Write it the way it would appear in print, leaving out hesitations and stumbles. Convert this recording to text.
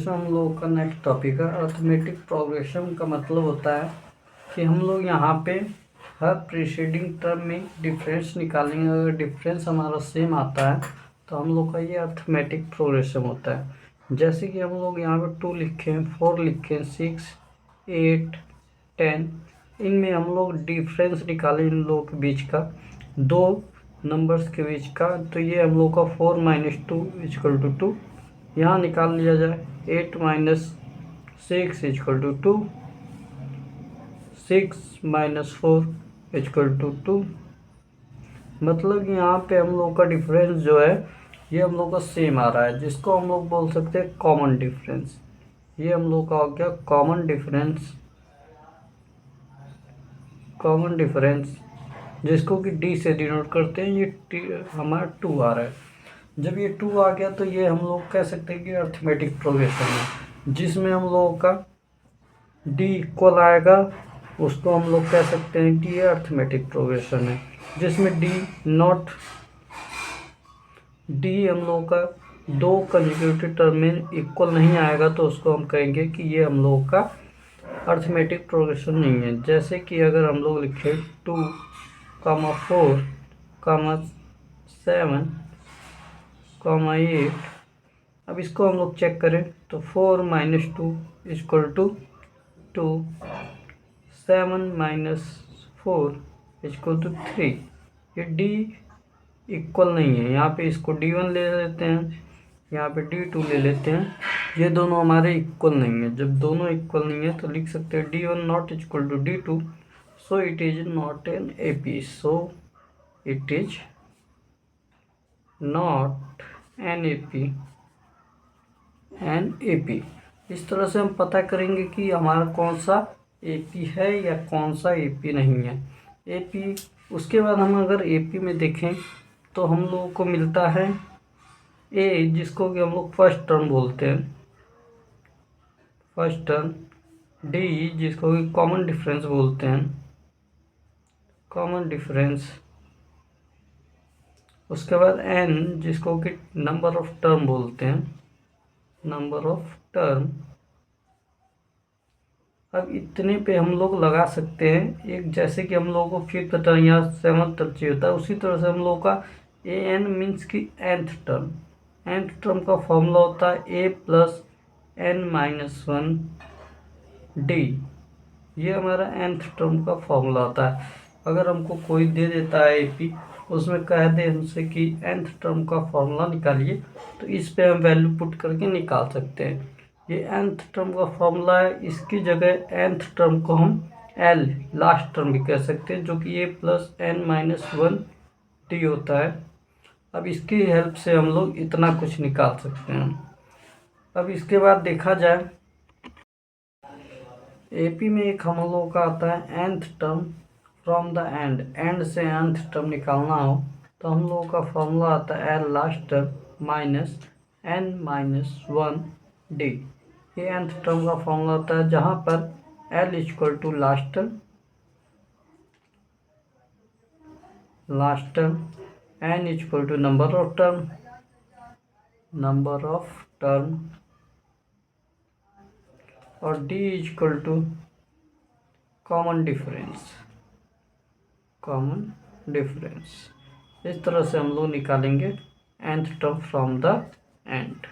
इसमें हम लोगों का नेक्स्ट टॉपिक है अर्थमेटिक प्रोग्रेशन। का मतलब होता है कि हम लोग यहाँ पे हर प्रीसीडिंग टर्म में डिफरेंस निकालेंगे। अगर डिफरेंस हमारा सेम आता है तो हम लोग का ये अर्थमेटिक प्रोग्रेशन होता है। जैसे कि हम लोग यहाँ पे 2 लिखे हैं, 4 लिखे हैं, 6, 8, 10, इनमें हम लोग डिफरेंस निकालें इन लोगों के बीच का, दो नंबर्स के बीच का। तो ये हम लोग का 4 - 2 = 2 यहाँ निकाल लिया जाए। 8 - 6 = 2, 6 - 4 = 2। मतलब कि यहाँ पे हम लोग का डिफरेंस जो है ये हम लोग का सेम आ रहा है, जिसको हम लोग बोल सकते हैं कॉमन डिफरेंस। ये हम लोग का हो गया कॉमन डिफरेंस। कॉमन डिफरेंस जिसको कि डी से डिनोट करते हैं। ये हमारा 2 आ रहा है। जब ये 2 आ गया तो ये हम लोग कह सकते हैं कि अर्थमेटिक प्रोग्रेशन है, जिसमें हम लोगों का डी इक्वल आएगा, उसको हम लोग कह सकते हैं कि ये अर्थमेटिक प्रोग्रेशन है। जिसमें डी हम लोग का 2 कंसेक्यूटिव टर्म में इक्वल नहीं आएगा तो उसको हम कहेंगे कि ये हम लोग का अर्थमेटिक प्रोग्रेशन नहीं है। जैसे कि अगर हम लोग लिखें 2, 4, 7, 8, अब इसको हम लोग चेक करें तो 4 - 2 = 2, 7 - 4 = 3। ये डी इक्वल नहीं है। यहाँ पे इसको D1 ले लेते हैं, यहाँ पे D2 ले लेते हैं। ये दोनों हमारे इक्वल नहीं है। जब दोनों इक्वल नहीं है तो लिख सकते हैं D1 not equal to D2, so it is not an AP, so it is not an AP। इस तरह से हम पता करेंगे कि हमारा कौन सा AP है या कौन सा AP नहीं है। AP उसके बाद हम अगर AP में देखें तो हम लोगों को मिलता है ए, जिसको कि हम लोग फर्स्ट टर्म बोलते हैं, फर्स्ट टर्म। डी जिसको कि कॉमन डिफरेंस बोलते हैं, कॉमन डिफरेंस। उसके बाद एन जिसको कि नंबर ऑफ टर्म बोलते हैं, नंबर ऑफ टर्म। अब इतने पे हम लोग लगा सकते हैं। एक जैसे कि हम लोगों को 5th टर्म या 7th टर्म चाहिए होता है, उसी तरह से हम लोग का ए एन मीन्स की nth टर्म। nth टर्म का फॉर्मूला होता है a + n - 1 d। ये हमारा nth टर्म का फॉर्मूला होता है। अगर हमको कोई दे देता है एपी, उसमें कह दे हमसे कि nth टर्म का फॉर्मूला निकालिए, तो इस पे हम वैल्यू पुट करके निकाल सकते हैं। ये nth टर्म का फॉर्मूला है। इसकी जगह nth टर्म को हम L लास्ट टर्म भी कह सकते हैं, जो कि a + n - 1 d होता है। अब इसकी हेल्प से हम लोग इतना कुछ निकाल सकते हैं। अब इसके बाद देखा जाए एपी में एक हम लोगों का आता है nth term from the end से nth टर्म निकालना हो तो हम लोगों का फॉर्मूला आता है L last term - n - 1 d। ये nth टर्म का फॉर्मूला होता है, जहाँ पर L = last term, n = number of term, और d = कॉमन डिफरेंस। इस तरह से हम लोग निकालेंगे nth term from the end.